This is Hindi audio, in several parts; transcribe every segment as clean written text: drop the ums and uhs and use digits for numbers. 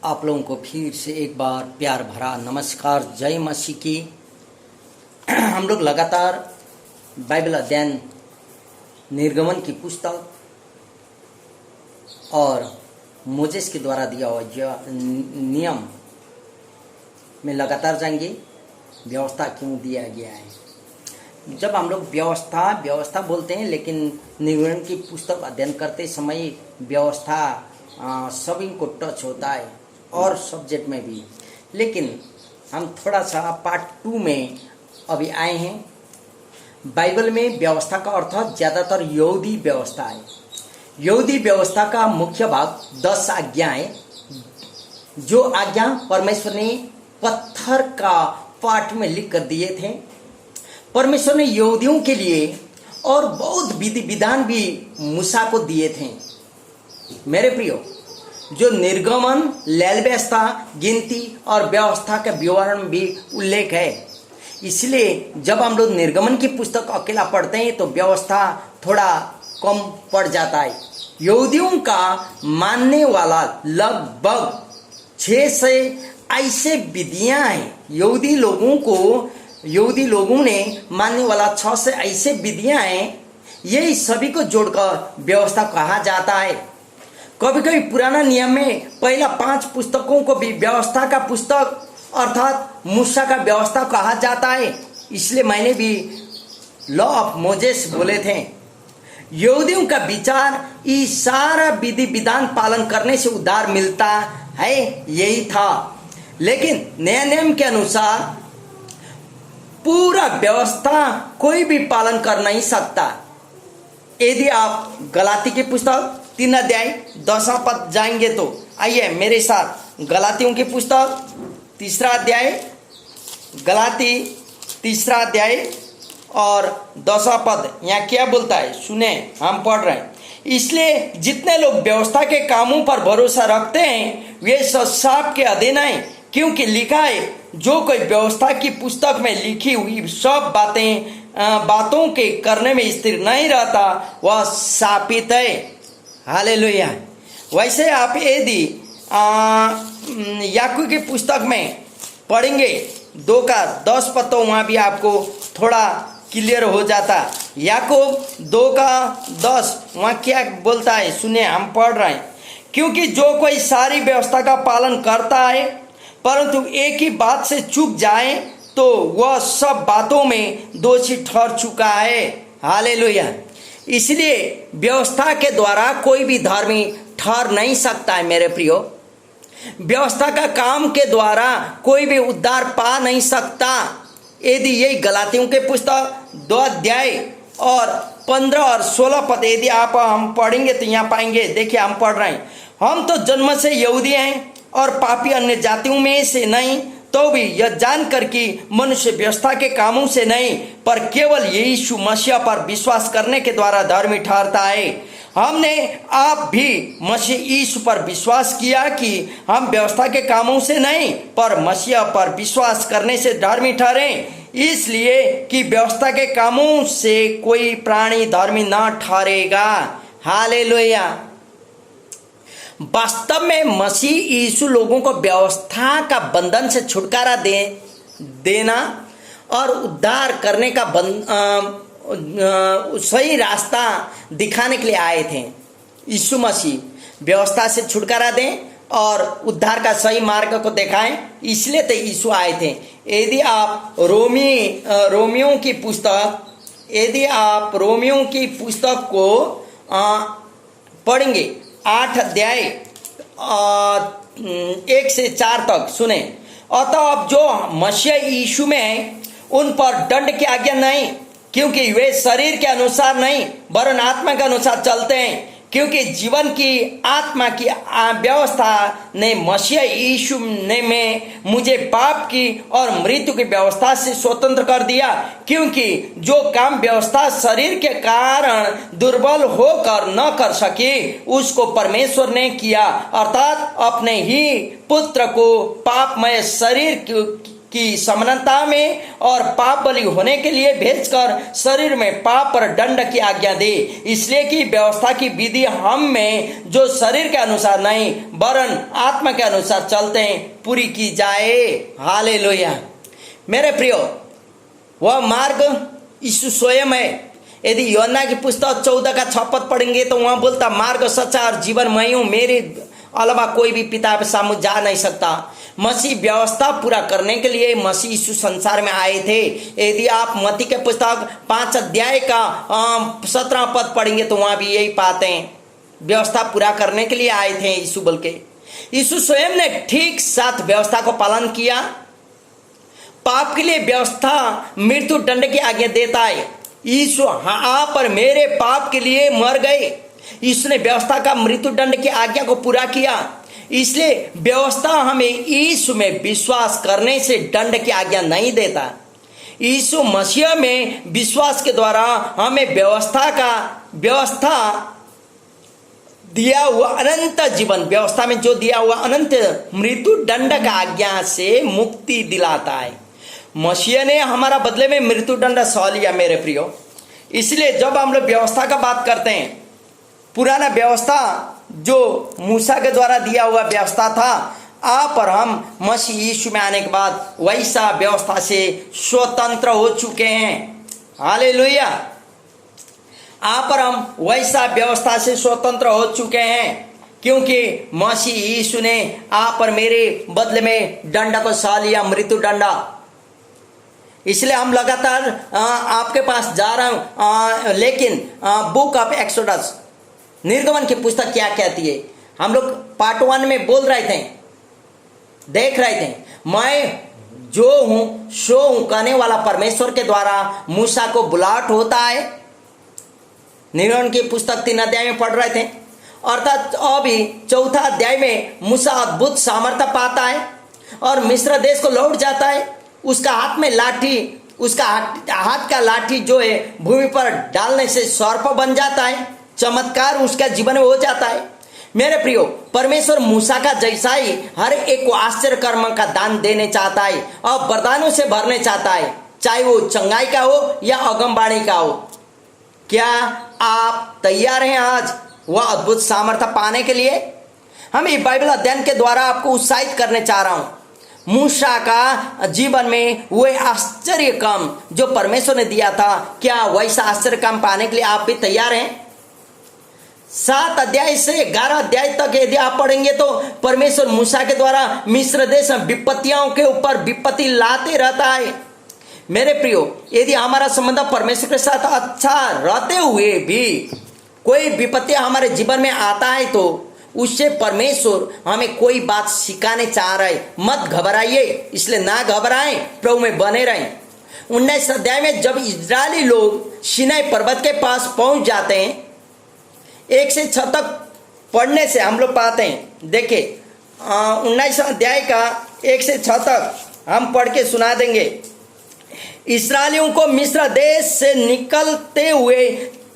आप लोगों को फिर से एक बार प्यार भरा नमस्कार। जय मसीह की। हम लोग लगातार बाइबल अध्ययन निर्गमन की पुस्तक और मोजेस के द्वारा दिया हुआ नियम में लगातार जाएंगे। व्यवस्था क्यों दिया गया है। जब हम लोग व्यवस्था बोलते हैं, लेकिन निर्गमन की पुस्तक अध्ययन करते समय व्यवस्था सभी को टच होता है और सब्जेक्ट में भी। लेकिन हम थोड़ा सा पार्ट 2 में अभी आए हैं। बाइबल में व्यवस्था का अर्थ ज़्यादातर यहूदी व्यवस्था है। यहूदी व्यवस्था का मुख्य भाग 10 आज्ञा है, जो आज्ञा परमेश्वर ने पत्थर का पाठ में लिख कर दिए थे। परमेश्वर ने यहूदियों के लिए और बहुत विधि विधान भी मूसा को दिए थे। मेरे प्रियो, जो निर्गमन, लैल व्यवस्था, गिनती और व्यवस्था का विवरण भी उल्लेख है। इसलिए जब हम लोग निर्गमन की पुस्तक अकेला पढ़ते हैं तो व्यवस्था थोड़ा कम पड़ जाता है। यहूदियों का मानने वाला लगभग 6 से ऐसे विधियां हैं। यहूदी लोगों ने मानने वाला 6 से ऐसे विधियां हैं। ये सभी को जोड़कर व्यवस्था कहा जाता है। कभी कभी पुराना नियम में पहला 5 पुस्तकों को भी व्यवस्था का पुस्तक अर्थात मूसा का व्यवस्था कहा जाता है। इसलिए मैंने भी लॉ ऑफ मोजेस बोले थे। यहूदियों का विचार इस सारा विधि विधान पालन करने से उद्धार मिलता है, यही था। लेकिन नया नियम के अनुसार पूरा व्यवस्था कोई भी पालन कर नहीं सकता। यदि आप गलाती की पुस्तक 3 अध्याय 10 पद जाएंगे तो आइए मेरे साथ। गलातियों की पुस्तक 3 अध्याय, गलाती 3 अध्याय और 10 पद यहाँ क्या बोलता है सुने, हम पढ़ रहे हैं। इसलिए जितने लोग व्यवस्था के कामों पर भरोसा रखते हैं वे सब के अधीन हैं, क्योंकि लिखा है, जो कोई व्यवस्था की पुस्तक में लिखी हुई सब बातों के करने में स्थिर नहीं रहता वह शापित है। हालेलुया। वैसे आप यदि याकूब की पुस्तक में पढ़ेंगे 2 का 10 पद तो वहाँ भी आपको थोड़ा क्लियर हो जाता। याकूब 2 का 10 वहाँ क्या बोलता है सुनिए, हम पढ़ रहे हैं। क्योंकि जो कोई सारी व्यवस्था का पालन करता है परंतु एक ही बात से चूक जाए तो वह सब बातों में दोषी ठहर चुका है। हालेलुया। इसलिए व्यवस्था के द्वारा कोई भी धर्मी ठहर नहीं सकता है। मेरे प्रियो, व्यवस्था का काम के द्वारा कोई भी उद्धार पा नहीं सकता। यदि यही गलातियों के पुस्तक 2 अध्याय और 15 और 16 पद यदि हम पढ़ेंगे तो यहाँ पाएंगे। देखिए हम पढ़ रहे हैं। हम तो जन्म से यहूदी हैं और पापी अन्य जातियों में से नहीं, तो भी यह जानकर कि मनुष्य व्यवस्था के कामों से नहीं पर केवल यीशु मसीह पर विश्वास करने के द्वारा धर्मी ठहरता है। हमने आप भी मसीह यीशु पर विश्वास किया कि हम व्यवस्था के कामों से नहीं पर मसीह पर विश्वास करने से धर्मी ठहरे, इसलिए कि व्यवस्था के कामों से कोई प्राणी धर्मी ना ठहरेगा। हालेलुया। वास्तव में मसीह यीशु लोगों को व्यवस्था का बंधन से छुटकारा देना और उद्धार करने का सही रास्ता दिखाने के लिए आए थे। यीशु मसीह व्यवस्था से छुटकारा दें और उद्धार का सही मार्ग को दिखाएं, इसलिए तो यीशु आए थे। यदि आप रोमियों की पुस्तक को पढ़ेंगे 8 अध्याय 1 से 4 तक सुने। अतः अब जो मसीह यीशु में है उन पर दंड की आज्ञा नहीं, क्योंकि वे शरीर के अनुसार नहीं वरन आत्मा के अनुसार चलते हैं। क्योंकि जीवन की आत्मा की व्यवस्था ने मसीह यीशु ने में मुझे पाप की और मृत्यु की व्यवस्था से स्वतंत्र कर दिया। क्योंकि जो काम व्यवस्था शरीर के कारण दुर्बल होकर न कर सकी उसको परमेश्वर ने किया, अर्थात अपने ही पुत्र को पापमय शरीर की समानता में और पाप बलि होने के लिए भेजकर शरीर में पाप पर दंड की आज्ञा दे, इसलिए कि व्यवस्था की विधि हम में जो शरीर के अनुसार नहीं वरन आत्मा के अनुसार चलते हैं पूरी की जाए। हालेलुया। मेरे प्रियो, वह मार्ग यीशु स्वयं है। यदि यूहन्ना की पुस्तक 14 का 6 पद पढ़ेंगे तो वहां बोलता मार्ग सच्चा और जीवन मैं हूं, मेरे अलावा कोई भी पिता के सामने जा नहीं सकता। मसीह व्यवस्था पूरा करने के लिए मसीह यीशु संसार में आए थे। यदि आप मत्ती के पुस्तक 5 अध्याय का 17 पद पढ़ेंगे तो वहां भी यही पाते हैं, व्यवस्था पूरा करने के लिए आए थे यीशु। बोल के यीशु स्वयं ने ठीक साथ व्यवस्था को पालन किया। पाप के लिए व्यवस्था मृत्यु दंड की आज्ञा देता है। यीशु आप और मेरे पाप के लिए मर गए। यीशु ने व्यवस्था का मृत्यु दंड की आज्ञा को पूरा किया, इसलिए व्यवस्था हमें यीशु में विश्वास करने से दंड की आज्ञा नहीं देता। यीशु मसीह में विश्वास के द्वारा हमें व्यवस्था दिया हुआ अनंत जीवन, व्यवस्था में जो दिया हुआ अनंत मृत्यु दंड का आज्ञा से मुक्ति दिलाता है। मसीह ने हमारा बदले में मृत्यु दंड सह लिया मेरे प्रियो। इसलिए जब हम लोग व्यवस्था का बात करते हैं, पुराना व्यवस्था जो मूसा के द्वारा दिया हुआ व्यवस्था था, आप और हम मसीह यीशु में आने के बाद वैसा व्यवस्था से स्वतंत्र हो चुके हैं। हालेलुया। आप और हम वैसा व्यवस्था से स्वतंत्र हो चुके हैं, क्योंकि मसीह यीशु ने आप और मेरे बदले में दंड को सह लिया, मृत्यु दंड। इसलिए हम लगातार आपके पास जा रहा हूं, लेकिन बुक ऑफ एक्सोडस, निर्गमन की पुस्तक क्या कहती है, हम लोग पार्ट 1 में बोल रहे थे, देख रहे थे, मैं जो हूं सो हूं कहने वाला परमेश्वर के द्वारा मूसा को बुलाहट होता है। निर्गमन की पुस्तक 3 अध्याय में पढ़ रहे थे। अर्थात अभी 4था अध्याय में मूसा अद्भुत सामर्थ्य पाता है और मिस्र देश को लौट जाता है। उसका हाथ में लाठी, उसका हाथ का लाठी जो है भूमि पर डालने से सर्प बन जाता है। चमत्कार उसका जीवन में हो जाता है। मेरे प्रियो, परमेश्वर मूसा का जैसा ही हर एक को आश्चर्य कर्म का दान देने चाहता है और वरदानों से भरने चाहता है, चाहे वो चंगाई का हो या अगमबाणी का हो। क्या आप तैयार हैं आज वह अद्भुत सामर्थ्य पाने के लिए? हम ये बाइबल अध्ययन के द्वारा आपको उत्साहित करने चाह रहा हूं। मूसा का जीवन में वह आश्चर्य काम जो परमेश्वर ने दिया था, क्या वैसा आश्चर्य काम पाने के लिए आप भी तैयार हैं? 7 अध्याय से 11 अध्याय तक यदि आप पढ़ेंगे तो परमेश्वर मूसा के द्वारा मिस्र देश में विपत्तियों के ऊपर विपत्ति लाते रहता है। मेरे प्रियो, यदि हमारा संबंध परमेश्वर के साथ अच्छा रहते हुए भी कोई विपत्ति हमारे जीवन में आता है तो उससे परमेश्वर हमें कोई बात सिखाने चाह रहा है। मत घबराइए, इसलिए ना घबराएं, प्रभु में बने रहें। 19 अध्याय में जब इजरायली लोग सीनाई पर्वत के पास पहुंच जाते हैं, 1 से 6 तक पढ़ने से हम लोग पाते हैं। देखिए 19 अध्याय का 1 से 6 तक हम पढ़ के सुना देंगे। इस्राएलियों को मिस्र देश से निकलते हुए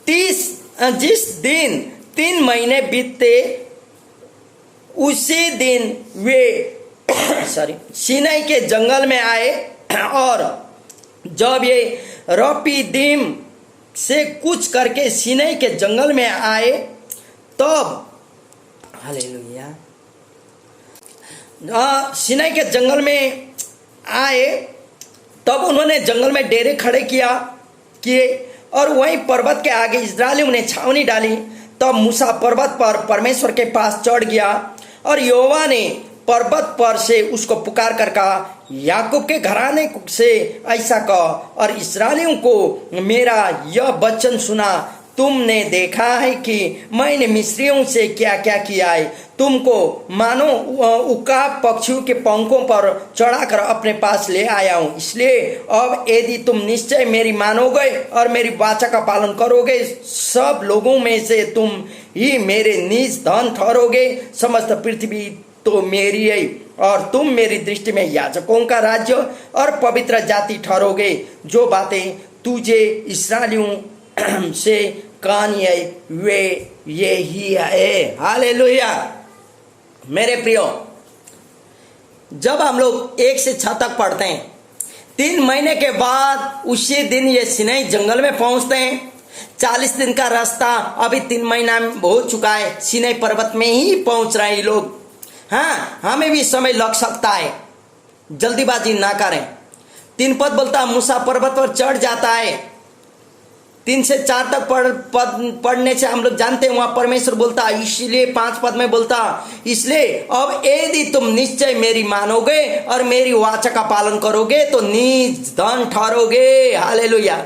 जिस दिन 3 महीने बीतते उसी दिन वे सीनाई के जंगल में आए, और जब ये रपीदीम से कुछ करके सीनाई के जंगल में आए तब, हालेलुया, सीनाई के जंगल में आए तब उन्होंने जंगल में डेरे खड़े किए और वहीं पर्वत के आगे इस्राएलियों ने छावनी डाली। तब मूसा पर्वत पर परमेश्वर के पास चढ़ गया और यहोवा ने पर्वत पर से उसको पुकार कर कहा, याकूब के घराने से ऐसा कह और इस्राएलियों को मेरा यह वचन सुना, तुमने देखा है कि मैंने मिस्रियों से क्या क्या किया है। तुमको मानो उकाब पक्षियों के पंखों पर चढ़ाकर अपने पास ले आया हूँ। इसलिए अब यदि तुम निश्चय मेरी मानोगे और मेरी वाचा का पालन करोगे, सब लोगों में से तुम ही मेरे निज धन ठहरोगे। समस्त पृथ्वी तो मेरी है और तुम मेरी दृष्टि में याजकों का राज्य और पवित्र जाति ठहरोगे। जो बातें तुझे इस्राएलियों से कहानी है वे ये ही है। हालेलुया। मेरे प्रियो, जब हम लोग 1 से 6 तक पढ़ते हैं 3 महीने के बाद उसी दिन ये सिनाई जंगल में पहुंचते हैं। 40 दिन का रास्ता अभी 3 महीना हो चुका है, सिनाई पर्वत में ही पहुंच रहे हैं ये लोग। हाँ, हमें भी समय लग सकता है, जल्दीबाजी ना करें। 3 पद बोलता है मूसा पर्वत पर चढ़ जाता है। 3 से 4 तक पढ़ने से हम लोग जानते हैं वहां परमेश्वर बोलता है, इसलिए 5 पद में बोलता, इसलिए अब यदि तुम निश्चय मेरी मानोगे और मेरी वाचा का पालन करोगे तो निज धन ठहरोगे। हालेलुया।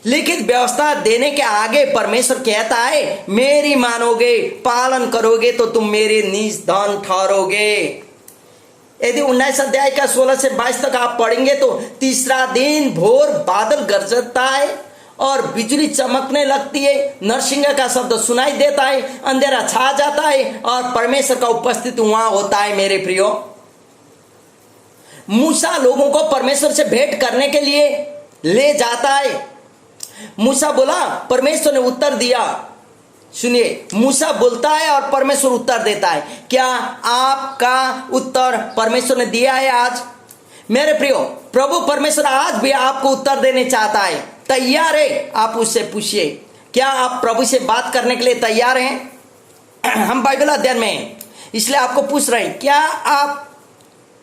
लिखित व्यवस्था देने के आगे परमेश्वर कहता है, मेरी मानोगे, पालन करोगे तो तुम मेरे निज धन ठहरोगे। यदि 19 अध्याय का 16 से 22 तक आप पढ़ेंगे तो तीसरा दिन भोर बादल गरजता है और बिजली चमकने लगती है, नरसिंह का शब्द सुनाई देता है, अंधेरा छा जाता है और परमेश्वर का उपस्थित वहां होता है। मेरे प्रियो, मूसा लोगों को परमेश्वर से भेंट करने के लिए ले जाता है। मूसा बोला, परमेश्वर ने उत्तर दिया। सुनिए, मूसा बोलता है और परमेश्वर उत्तर देता है। क्या आपका उत्तर परमेश्वर ने दिया है आज? मेरे प्रियो, प्रभु परमेश्वर आज भी आपको उत्तर देने चाहता है, तैयार है। आप उससे पूछिए, क्या आप प्रभु से बात करने के लिए तैयार हैं? हम बाइबल अध्ययन में हैं, इसलिए आपको पूछ रहे हैं, क्या आप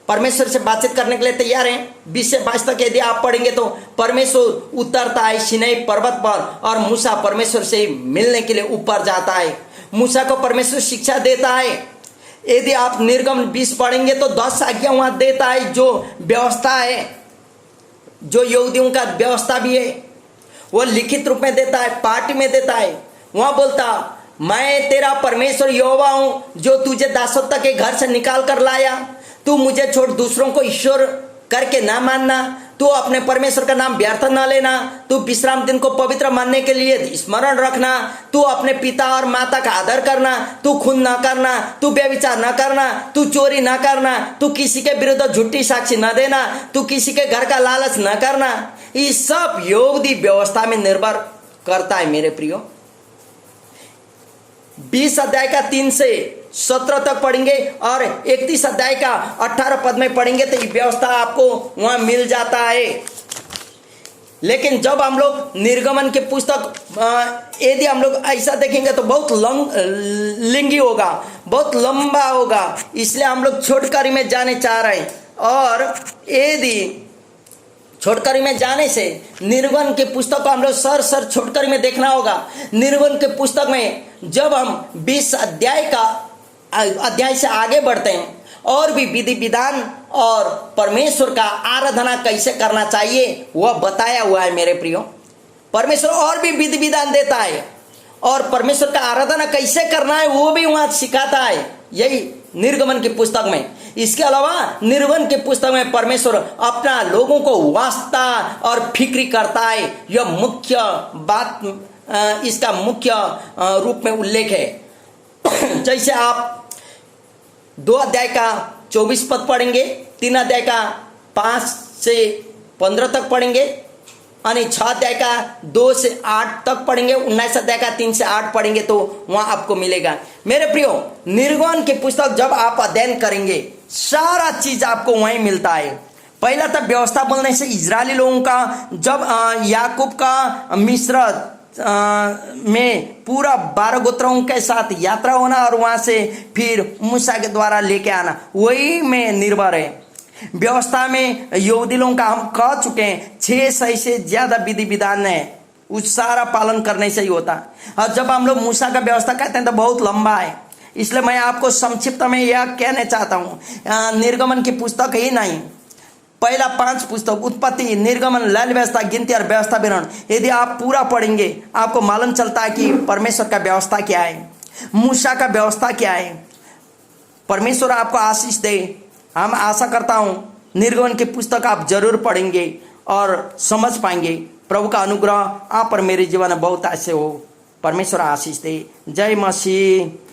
परमेश्वर से बातचीत करने के लिए तैयार हैं? 20 से 22 तक यदि आप पढ़ेंगे तो परमेश्वर उतरता है सिनाई पर्वत पर और मूसा परमेश्वर से मिलने के लिए ऊपर जाता है। मूसा को परमेश्वर शिक्षा देता है। यदि आप निर्गम 20 पढ़ेंगे तो 10 आज्ञा वहां देता है, जो व्यवस्था है, जो यहूदियों का व्यवस्था भी है, वो लिखित रूप में देता है, पार्टी में देता है। वहां बोलता, मैं तेरा परमेश्वर यहोवा हूं जो तुझे दासत्व के घर से निकाल कर लाया। तू मुझे छोड़ दूसरों को ईश्वर करके ना मानना, तू अपने परमेश्वर का नाम व्यर्थ ना लेना, तू विश्राम दिन को पवित्र मानने के लिए स्मरण रखना, तू अपने पिता और माता का आदर करना, तू खून ना करना, तू व्यभिचार ना करना, तू चोरी ना करना, तू किसी के विरुद्ध झूठी साक्षी ना देना, तू किसी के घर का लालच ना करना। ये सब यहूदी व्यवस्था में निर्भर करता है। मेरे प्रियो, 20 अध्याय का 3 से 17 तक पढ़ेंगे और 31 अध्याय का 18 पद में पढ़ेंगे तो ये व्यवस्था आपको वहां मिल जाता है। लेकिन जब हम लोग निर्गमन की पुस्तक यदि हम लोग ऐसा देखेंगे तो बहुत लिंगी होगा, बहुत लंबा होगा, इसलिए हम लोग छोटकरी में जाने चाह रहे हैं। और यदि छोटकरी में जाने से निर्गमन की पुस्तक को हम लोग सर छोटकरी में देखना होगा। निर्गमन के पुस्तक में जब हम 20 अध्याय से आगे बढ़ते हैं और भी विधि विधान और परमेश्वर का आराधना कैसे करना चाहिए वह बताया हुआ है। मेरे प्रियो, परमेश्वर और भी विधि विधान देता है और परमेश्वर का आराधना कैसे करना है वो भी वहां सिखाता है, यही निर्गमन की पुस्तक में। इसके अलावा निर्गमन की पुस्तक में परमेश्वर अपना लोगों को वास्ता और फिक्री करता है। यह मुख्य बात, इसका मुख्य रूप में उल्लेख है। जैसे आप 2 अध्याय का 24 पद पढ़ेंगे, 3 अध्याय का 5 से 15 तक पढ़ेंगे, यानी 6 अध्याय का 2 से 8 तक पढ़ेंगे, 19 अध्याय का 3 से 8 पढ़ेंगे तो वहां आपको मिलेगा। मेरे प्रियो, निर्गमन की पुस्तक जब आप अध्ययन करेंगे सारा चीज आपको वहीं मिलता है। पहला तक व्यवस्था बोलने से इजरायली लोगों का जब याकूब का मिस्र में पूरा 12 गोत्रों के साथ यात्रा होना और वहां से फिर मूसा के द्वारा लेके आना, वही में निर्भर है। व्यवस्था में यहूदी लोगों का हम कह चुके हैं 600 से ज्यादा विधि विधान है, उस सारा पालन करने से ही होता। और जब हम लोग मूसा का व्यवस्था कहते हैं तो बहुत लंबा है, इसलिए मैं आपको संक्षिप्त में यह कहना चाहता हूँ। निर्गमन की पुस्तक ही नहीं, पहला 5 पुस्तक उत्पत्ति, निर्गमन, लैल व्यवस्था, गिनती और व्यवस्था विवरण, यदि आप पूरा पढ़ेंगे आपको मालूम चलता है कि परमेश्वर का व्यवस्था क्या है, मूसा का व्यवस्था क्या है। परमेश्वर आपको आशीष दे। हम आशा करता हूं निर्गमन की पुस्तक आप जरूर पढ़ेंगे और समझ पाएंगे। प्रभु का अनुग्रह आप पर मेरे जीवन में बहुत ऐसे हो। परमेश्वर आशीष दे। जय मसीह।